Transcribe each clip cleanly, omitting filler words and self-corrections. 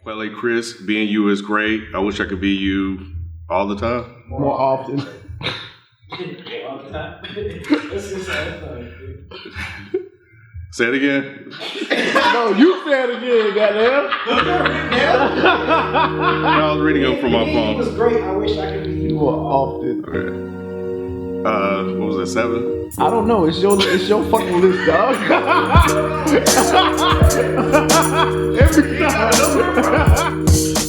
Quelle Chris, being you is great. I wish I could be you all the time. More often. Say it again. No, you say it again, goddamn. I was reading them from my phone. It was great. I wish I could be you More often. Okay. What was that, 7? I don't know. It's your fucking list, dog. Every time.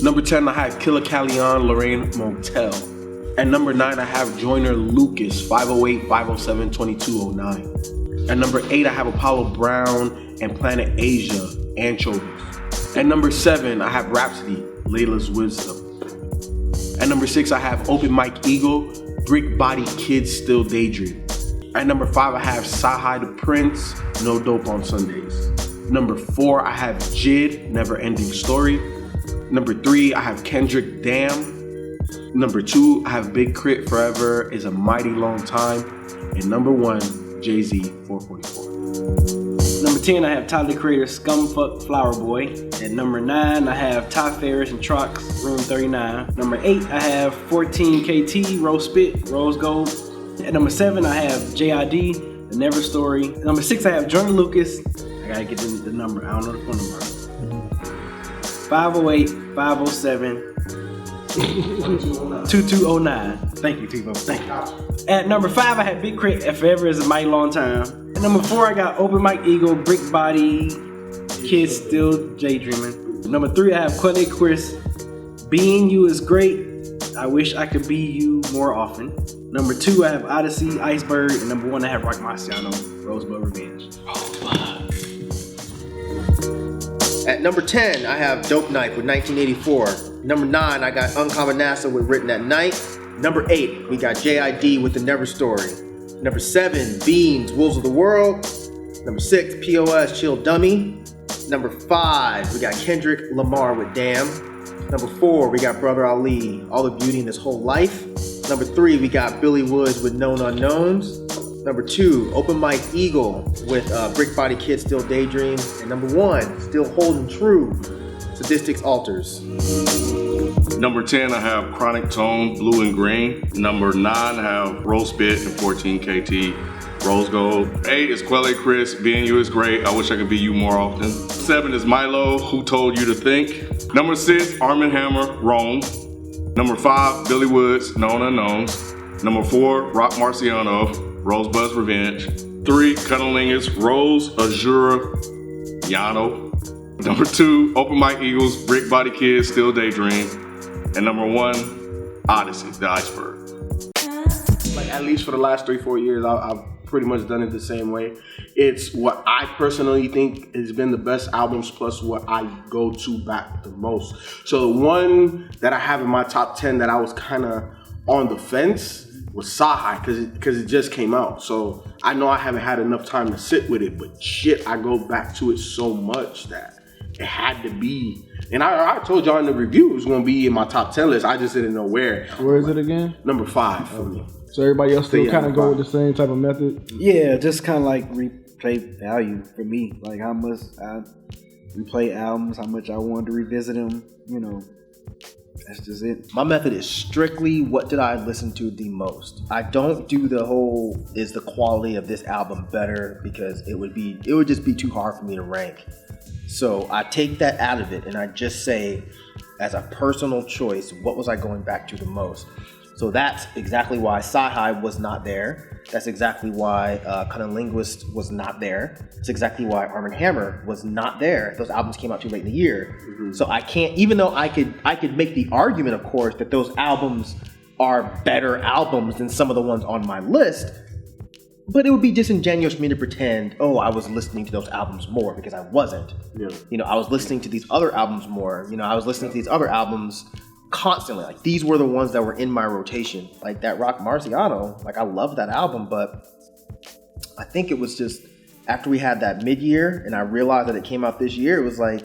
Number 10, I have Killer Callion, Lorraine Motel. At number 9, I have Joyner Lucas, 508, 507, 2209. At number 8, I have Apollo Brown and Planet Asia, Anchovies. At number 7, I have Rhapsody, Layla's Wisdom. At number 6, I have Open Myke Eagle, Brick Body Kids Still Daydream. At number 5, I have Sahai the Prince, No Dope on Sundays. Number 4, I have Jid, Never Ending Story. Number 3, I have Kendrick, Damn. Number 2, I have Big Crit, Forever Is a Mighty Long Time. And number 1, Jay-Z, 444. Number 10, I have Tyler the Creator, Scumfuck Flower Boy. At number 9, I have Ty Ferris and Trox, Room 39. Number 8, I have 14 KT, Rose Spit, Rose Gold. At number 7, I have JID, The Never Story. At number 6, I have Jordan Lucas. I gotta get the number, I don't know the phone number. 508, 507, 2209. Thank you, Feefo. Thank you. At number 5, I have Big Crit, Forever Is a Mighty Long Time. At number 4, I got Open Myke Eagle, Brick Body, Kids Still Daydreaming. Number 3, I have Quelle Chris, Being You Is Great. I Wish I Could Be You More Often. Number 2, I have Odyssey, Iceberg. And number 1, I have Rock Marciano, Rosebud Revenge. At number 10, I have Dope Knife with 1984. Number 9, I got Uncommon NASA with Written at Night. Number 8, we got JID with The Never Story. Number 7, Beans, Wolves of the World. Number 6, POS, Chill Dummy. Number 5, we got Kendrick Lamar with Damn. Number 4, we got Brother Ali, All the Beauty in His Whole Life. Number 3, we got Billy Woods with Known Unknowns. Number 2, Open Myke Eagle with Brick Body Kids Still Daydream. And number 1, still holding true, Sadistics Altars. Number 10, I have Chronic Tone, Blue and Green. Number 9, I have Rose Spit and 14 KT, Rose Gold. 8 is Quelle Chris, Being You Is Great. I Wish I Could Be You More Often. 7 is Milo, Who Told You to Think. Number 6, Arm & Hammer, Rome. Number 5, Billy Woods, Known Unknowns. Number 4, Rock Marciano, Rosebud's Revenge. 3, Cunnilingus, Rose Azura Yano. Number 2, Open Myke Eagles, Brick Body Kids Still Daydream. And number 1, Odyssey, The Iceberg. Like at least for the last 3-4 years, I've pretty much done it the same way. It's what I personally think has been the best albums plus what I go to back the most. So the one that I have in my top 10 that I was kind of on the fence was Sahai because it just came out. So I know I haven't had enough time to sit with it, but shit, I go back to it so much that it had to be. And I told y'all in the review it was going to be in my top 10 list. I just didn't know where. Where is it again? Number 5 for me. So everybody else still Yeah, kind of go fine. with the same type of method? Yeah, just kind of like replay value for me. Like how much I replay albums, how much I wanted to revisit them, you know. That's just it. My method is strictly what did I listen to the most. I don't do the whole is the quality of this album better because it would just be too hard for me to rank. So I take that out of it and I just say as a personal choice, what was I going back to the most? So that's exactly why Sahai was not there. That's exactly why Cunnilingus was not there. It's exactly why Arm & Hammer was not there. Those albums came out too late in the year. Mm-hmm. So I can't, even though I could make the argument, of course, that those albums are better albums than some of the ones on my list, but it would be disingenuous for me to pretend, oh, I was listening to those albums more because I wasn't. Yeah. You know, I was listening to these other albums more. You know, I was listening to these other albums constantly. Like these were the ones that were in my rotation. Like that Rock Marciano, like I love that album, but I think it was just after we had that mid-year and I realized that it came out this year, it was like,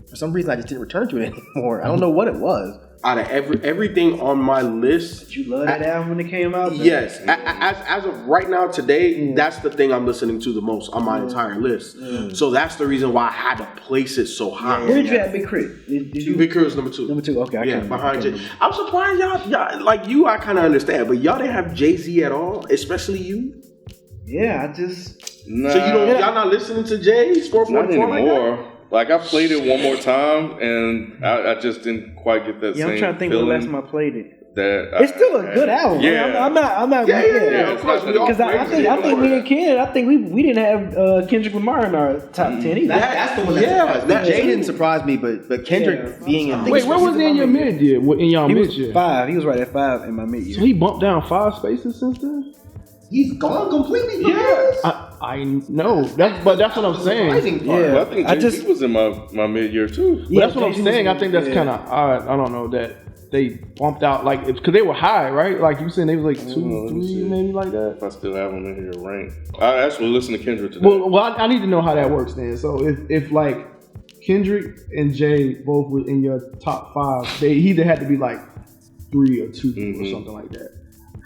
for some reason I just didn't return to it anymore. I don't know what it was. out of everything on my list. You love that album when it came out? Though? Yes, as of right now today, that's the thing I'm listening to the most on my entire list. So that's the reason why I had to place it so high. Where did you have Big Crit? Did you? Big Crit was number 2. Number 2. Okay, I can't behind remember. Jay. I'm surprised y'all like you. I kind of understand, but y'all didn't have Jay-Z at all, especially you. Yeah, I just. Nah, So y'all not listening to Jay's 4.4 not anymore. like Like I played it one more time, and I just didn't quite get that Yeah, same I'm trying to think when feeling last time I played it. that It's still a good album. Yeah. I'm not. Yeah, of course, we all Because I think me and Ken, I think we didn't have Kendrick Lamar in our top 10 either. That's the one that surprised me. Jay didn't surprise me, but Kendrick being in. Wait, where was he in your mid year? In y'all He mid was year? 5. He was right at 5 in my mid So year. he bumped down 5 spaces since then. He's gone completely. Yes. I know but that's what I'm saying. Surprising part. Yeah. Well, I think I Jay-Z just- was in my mid-year too. But that's what I'm Jay-Z saying. I was- think that's yeah. kind of odd. I don't know that they bumped out like because they were high, right? Like you said, they was like 2, let me 3, see. maybe like that. If I still have them in here ranked. I actually listened to Kendrick today. Well, I need to know how that works then. So if like Kendrick and Jay both were in your top 5, they either had to be like 3 or 2 or something like that.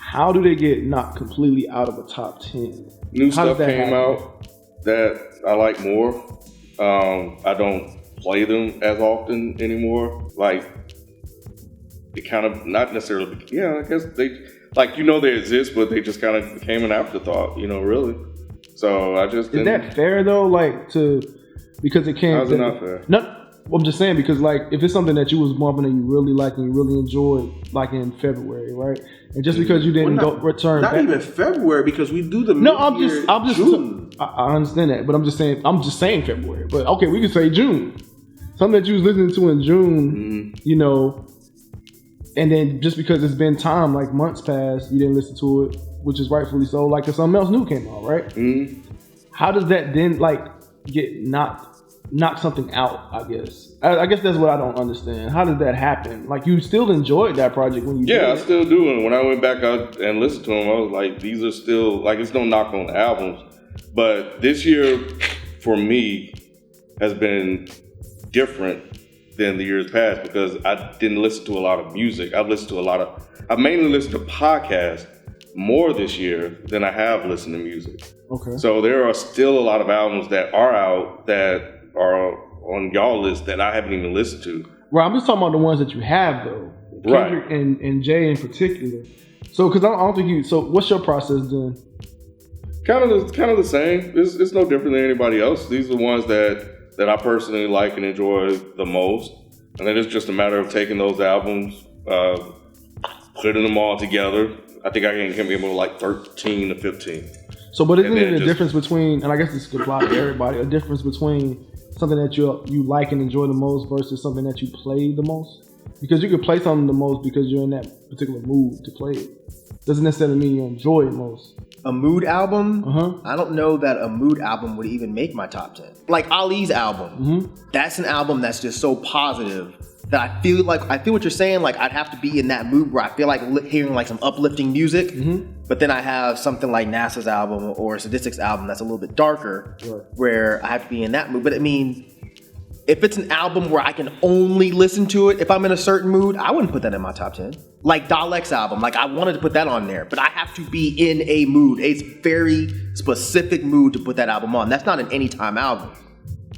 How do they get knocked completely out of a top 10? New How stuff did that came happen? out that I like more. I don't play them as often anymore. Like it kind of not necessarily. Yeah, I guess they like they exist, but they just kind of became an afterthought. Really. So I just Is that fair though? Like because it can't. How's it not fair? No, I'm just saying because like if it's something that you was bumping and you really like and you really enjoyed, like in February, right? And just because you didn't return Not back, even February because we do the no, I'm mid-year just June. I understand that, but I'm just saying February. But okay, we can say June. Something that you was listening to in June, and then just because it's been time, like months past, you didn't listen to it, which is rightfully so. Like if something else new came out, right? How does that then like get knock something out? I guess that's what I don't understand. How did that happen? Like you still enjoyed that project when you did I it. still do. And when I went back out and listened to them, I was like, these are still like it's no knock on the albums, but this year for me has been different than the years past because I didn't listen to a lot of music. I mainly listened to podcasts more this year than I have listened to music. Okay. So there are still a lot of albums that are out that are on y'all list that I haven't even listened to. Right, I'm just talking about the ones that you have though. Right. Kendrick and Jay in particular. So, because I don't think you. So, what's your process then? Kind of the same. It's no different than anybody else. These are the ones that I personally like and enjoy the most. And then it's just a matter of taking those albums, putting them all together. I think I can remember like 13 to 15. So, but isn't And then it a just- difference between, and I guess this could apply to everybody, a difference between something that you like and enjoy the most versus something that you play the most? Because you could play something the most because you're in that particular mood to play it. Doesn't necessarily mean you enjoy it most. A mood album? Uh-huh. I don't know that a mood album would even make my top 10. Like Ali's album. That's an album that's just so positive that I feel what you're saying. Like I'd have to be in that mood where I feel like hearing like some uplifting music. But then I have something like NASA's album or Sadistic's album that's a little bit darker where I have to be in that mood. But I mean, if it's an album where I can only listen to it if I'm in a certain mood, I wouldn't put that in my top 10. Like Dalek's album, like I wanted to put that on there, but I have to be in a mood, a very specific mood to put that album on. That's not an anytime album.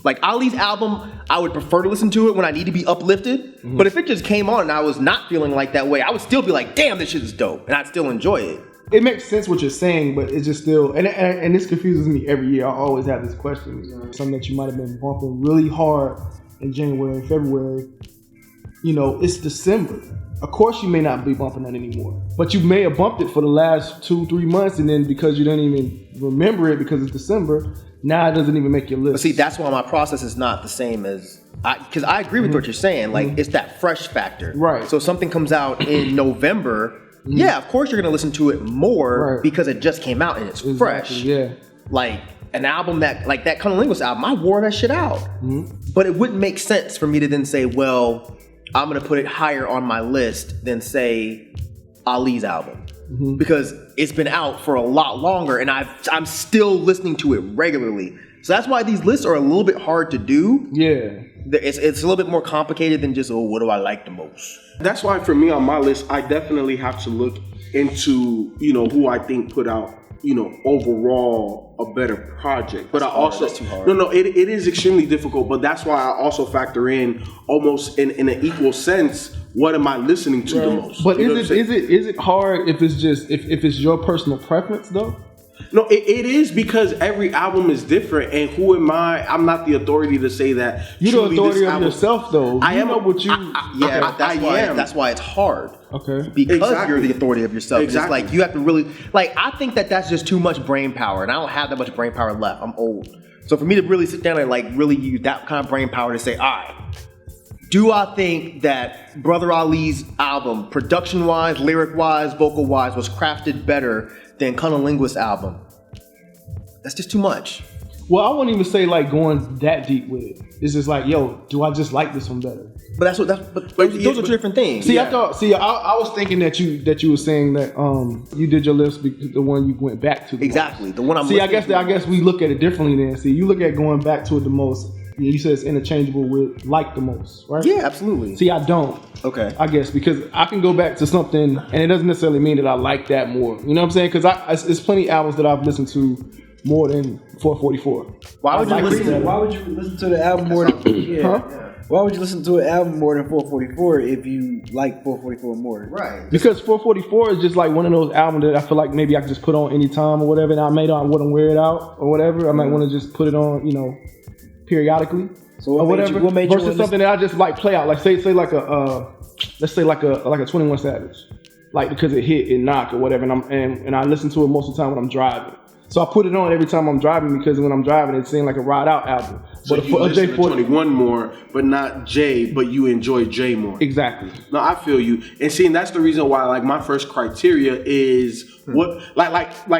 Like Ali's album, I would prefer to listen to it when I need to be uplifted, but if it just came on and I was not feeling like that way, I would still be like, damn, this shit is dope, and I'd still enjoy it. It makes sense what you're saying, but it's just still, and this confuses me every year. I always have this question. Something that you might have been bumping really hard in January and February, it's December. Of course you may not be bumping that anymore, but you may have bumped it for the last 2-3 months, and then because you don't even remember it because it's December, now it doesn't even make your list. But see, that's why my process is not the same as because I agree with what you're saying. Like it's that fresh factor, Right. So something comes out in November. Yeah, of course you're gonna listen to it more Right. because it just came out and it's fresh. Yeah. Like an album that Cunnilingus album, I wore that shit out. But it wouldn't make sense for me to then say, well, I'm gonna put it higher on my list than say Ali's album. Because it's been out for a lot longer and I'm still listening to it regularly. So that's why these lists are a little bit hard to do. Yeah. It's a little bit more complicated than just, what do I like the most? That's why for me on my list, I definitely have to look into, who I think put out, overall a better project. But That's too hard. No, it is extremely difficult, but that's why I also factor in almost in an equal sense, what am I listening to the most? But is it hard if it's just if it's your personal preference though? No, it is, because every album is different, and who am I? I'm not the authority to say that. You're the truly authority this of album, yourself, though. I am know what you. That's why it's hard. Okay. Because Exactly. you're the authority of yourself. Exactly. It's like you have to really I think that's just too much brain power, and I don't have that much brain power left. I'm old. So for me to really sit down and really use that kind of brain power to say, all right, do I think that Brother Ali's album, production-wise, lyric-wise, vocal-wise, was crafted better than Cunnilinguist's album? That's just too much. Well, I wouldn't even say going that deep with it. It's just like, yo, do I just like this one better? But those are two different things. See, I was thinking that you were saying that you did your list because the one you went back to. Exactly, the one I'm. See, I guess we look at it differently then. See, you look at going back to it the most. You said it's interchangeable with like the most, right? Yeah, absolutely. See, I don't. Okay. I guess because I can go back to something, and it doesn't necessarily mean that I like that more. You know what I'm saying? Because it's plenty albums that I've listened to more than 444. Why would you listen? Why would you listen to the album more than? Why would you listen to an album more than 444 if you like 444 more? Right. Because 444 is just like one of those albums that I feel like maybe I can just put on anytime or whatever, and I wouldn't wear it out or whatever. I might want to just put it on, periodically. So what or made whatever. you, what made you versus something that I just like play out, like say like a let's say like a 21 Savage, like because it hit and knock or whatever, and I listen to it most of the time when I'm driving. So I put it on every time I'm driving because when I'm driving, it seems like a ride out album. So you listen to 21 more, but not J, but you enjoy J more. Exactly. No, I feel you. And seeing that's the reason why my first criteria is what like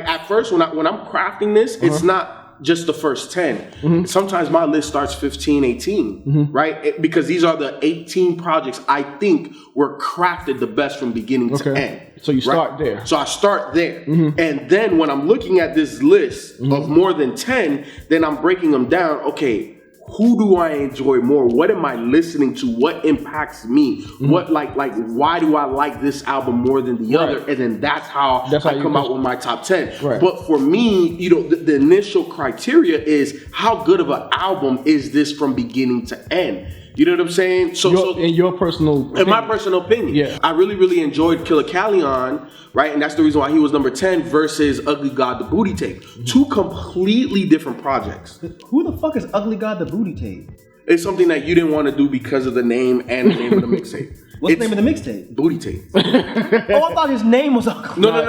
at first when I'm crafting this, it's not just the first 10. Sometimes my list starts 15, 18, right? Because these are the 18 projects I think were crafted the best from beginning to end. So you start there. So I start there. And then when I'm looking at this list of more than 10, then I'm breaking them down. Okay, who do I enjoy more? What am I listening to? What impacts me? What why do I like this album more than the other? And then that's how I come out with my top 10. Right. But for me, the initial criteria is how good of an album is this from beginning to end? You know what I'm saying? In your personal opinion. In my personal opinion. Yeah. I really, really enjoyed Killer Callion, right? And that's the reason why he was number 10 versus Ugly God the Booty Tape. Two completely different projects. Who the fuck is Ugly God the Booty Tape? It's something that you didn't want to do because of the name and the name of the mixtape. What's the name of the mixtape? Booty Tape. Oh, I thought his name was Ugly. No. I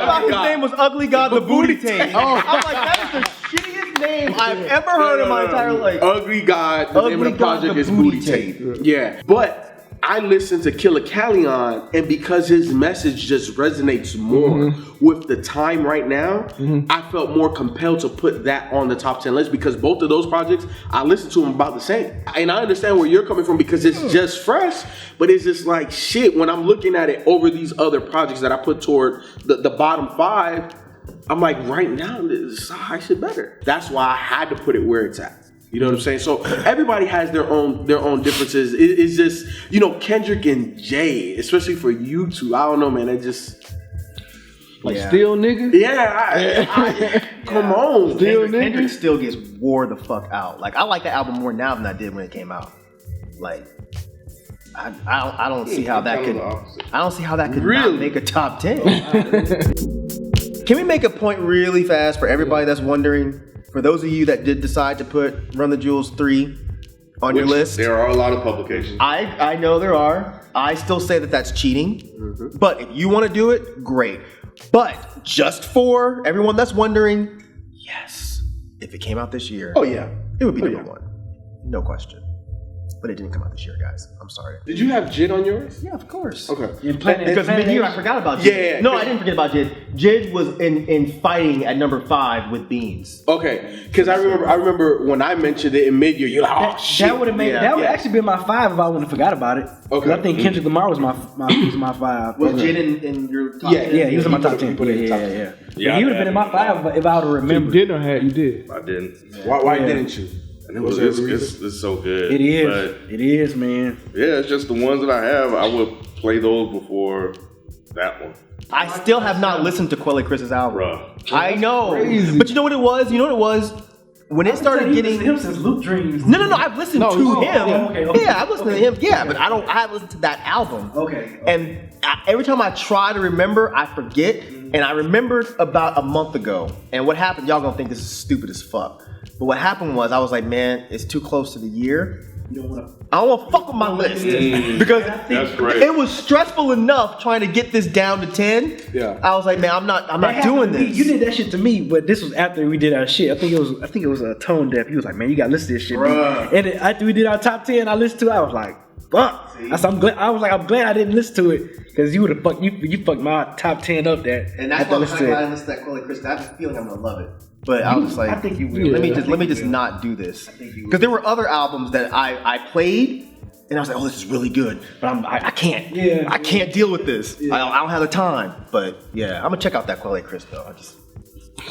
thought his name was Ugly God the Booty Tape. I'm like, that is the shittiest name I've ever heard in my entire life. Ugly God, the name of the project is Booty Tape. Yeah. But I listened to Killer Callion, and because his message just resonates more with the time right now, I felt more compelled to put that on the top 10 list because both of those projects, I listened to them about the same. And I understand where you're coming from because it's just fresh, but it's just like shit when I'm looking at it over these other projects that I put toward the bottom 5, I'm like, right now, this high shit better. That's why I had to put it where it's at. You know what I'm saying? So everybody has their own differences. It's just, Kendrick and Jay, especially for you two, I don't know, man. It just still nigga? Yeah, come on. Still nigga? Kendrick still gets wore the fuck out. Like, I like the album more now than I did when it came out. Like, I don't see how that could Really? not make a top 10. Can we make a point really fast for everybody that's wondering? For those of you that did decide to put Run the Jewels 3 on your list. There are a lot of publications. I know there are. I still say that that's cheating. But if you want to do it, great. But just for everyone that's wondering, yes, if it came out this year, Oh, yeah. it would be number 1. No question. but it didn't come out this year, guys. I'm sorry. Did you have Jid on yours? Yeah, of course. Okay. Because mid-year, I forgot about Jid. Yeah. No, I didn't forget about Jid. Jid was in fighting at number 5 with Beans. Okay, because I remember when I mentioned it in mid-year, you're like, oh shit. That would have made that would actually been my 5 if I wouldn't have forgot about it. Okay. I think Kendrick Lamar was my 5. Was Jid in your top 10? Yeah, he was in my top 10. Put it in top 10. Yeah, he would have been in my 5 if I would have remembered. You did or had? You did. I didn't. Why didn't you? And it's so good. It is. But It is, man. yeah, it's just the ones that I have. I would play those before that one. I still have not listened to Quelly Chris's album. Bruh. I know. crazy. But you know what it was? When it started getting... him since Loop Dreams. No, I've listened to him. okay. Yeah, I've listened to him. Yeah, but I haven't listened to that album. Okay. And every time I try to remember, I forget. And I remembered about a month ago. And what happened, y'all gonna think this is stupid as fuck. But what happened was, I was like, man, it's too close to the year. I don't want to fuck with my list. Because That's great. it was stressful enough trying to get this down to 10. Yeah. I was like, man, I'm not doing this. You did that shit to me, but this was after we did our shit. I think it was a Tone Deaf. He was like, man, you gotta listen to this shit. Bruh. And then after we did our top 10, I listened to it. I was like, fuck. I'm glad I didn't listen to it because you would have fucked you fucked my top 10 up there. And that's why I'm glad I listened to that Quelly Chris. I have a feeling I'm gonna love it. But I was like, I think you will. Let me just not do this. Because there were other albums that I played, and I was like, oh, this is really good. But I can't. Yeah. I can't deal with this. I don't have the time. But yeah, I'm gonna check out that Quelly Chris though.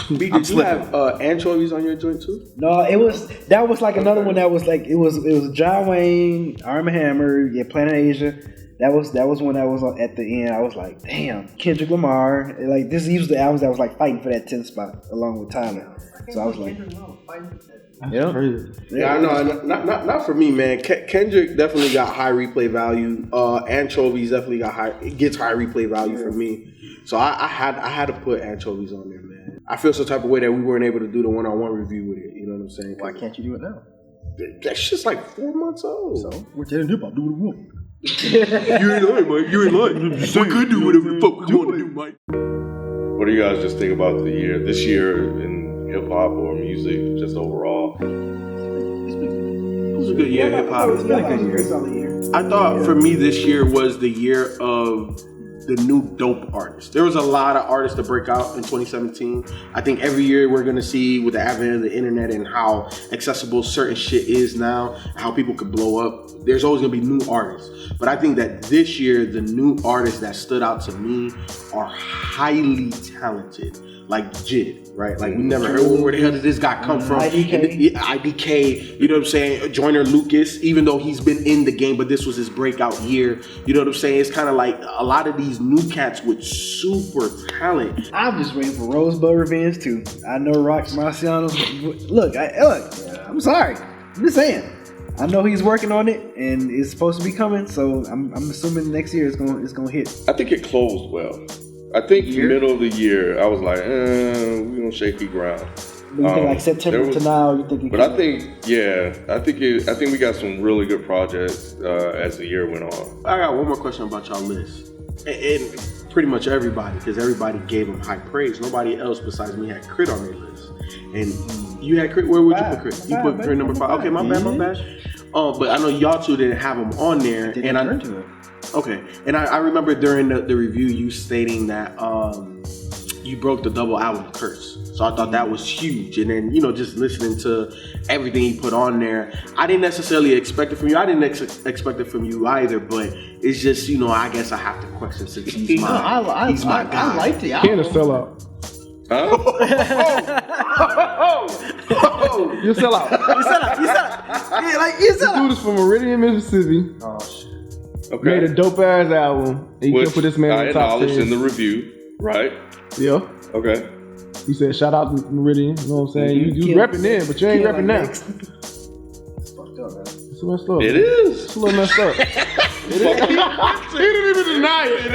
B, did you have anchovies on your joint too? No, that was like another one that was like it was John Wayne, Arm & Hammer, Planet Asia. That was when I was at the end. I was like, damn, Kendrick Lamar. Like these were the albums that was like fighting for that 10th spot along with Tyler. So I was like, Yeah. Crazy. Yeah, I know. Not for me, man. Kendrick definitely got high replay value. Anchovies definitely gets high replay value for me. So I had to put Anchovies on there, man. I feel some type of way that we weren't able to do the one-on-one review with it. You know what I'm saying? Why can't you do it now? That's just like 4 months old. So we're telling hip hop, do what we want. You ain't lying, Mike. You ain't lying. We could do whatever the fuck we want to do, Mike. What do you guys just think about this year in hip hop or music, just overall? It was a good year, hip hop. it's been a good year. Solid year. I thought for me this year was the year of the new dope artists. There was a lot of artists to break out in 2017. I think every year we're gonna see with the advent of the internet and how accessible certain shit is now, how people could blow up. There's always gonna be new artists. But I think that this year, the new artists that stood out to me are highly talented. Like Jid, right? Like we never heard, where the hell did this guy come from? IDK, you know what I'm saying? Joyner Lucas, even though he's been in the game, but this was his breakout year. You know what I'm saying? It's kind of like a lot of these new cats with super talent. I'm just waiting for Rosebud Revenge too. I know Rock Marciano. Look, I'm sorry. I'm just saying. I know he's working on it, and it's supposed to be coming. So I'm assuming next year it's gonna hit. I think it closed well. I think middle of the year, I was like, we're gonna shaky ground. But you think like September to now, you think? But I think we got some really good projects as the year went on. I got one more question about y'all list, and pretty much everybody, because everybody gave him high praise. Nobody else besides me had Crit on their list, and you had Crit. Where would you put Crit? You put Crit number 5. Okay, my bad. But I know y'all two didn't have him on there, and I turn to it. Okay, and I remember during the review you stating that you broke the double album curse. So I thought that was huge. And then, just listening to everything he put on there, I didn't necessarily expect it from you. I didn't expect it from you either, but it's just, I guess I have to question since he's my guy. I liked it. Can't a sellout. Huh? You sell out. You said it. This dude is from Meridian, Mississippi. Oh shit. Okay. Made a dope ass album. And you can put this man I in the top acknowledged 10. in the review, right? Yeah. Okay. He said, shout out to Meridian. You know what I'm saying? You repping then, but you ain't repping now. It's fucked up, man. It's messed up. It is. It's a little messed up. It is. He didn't even deny it.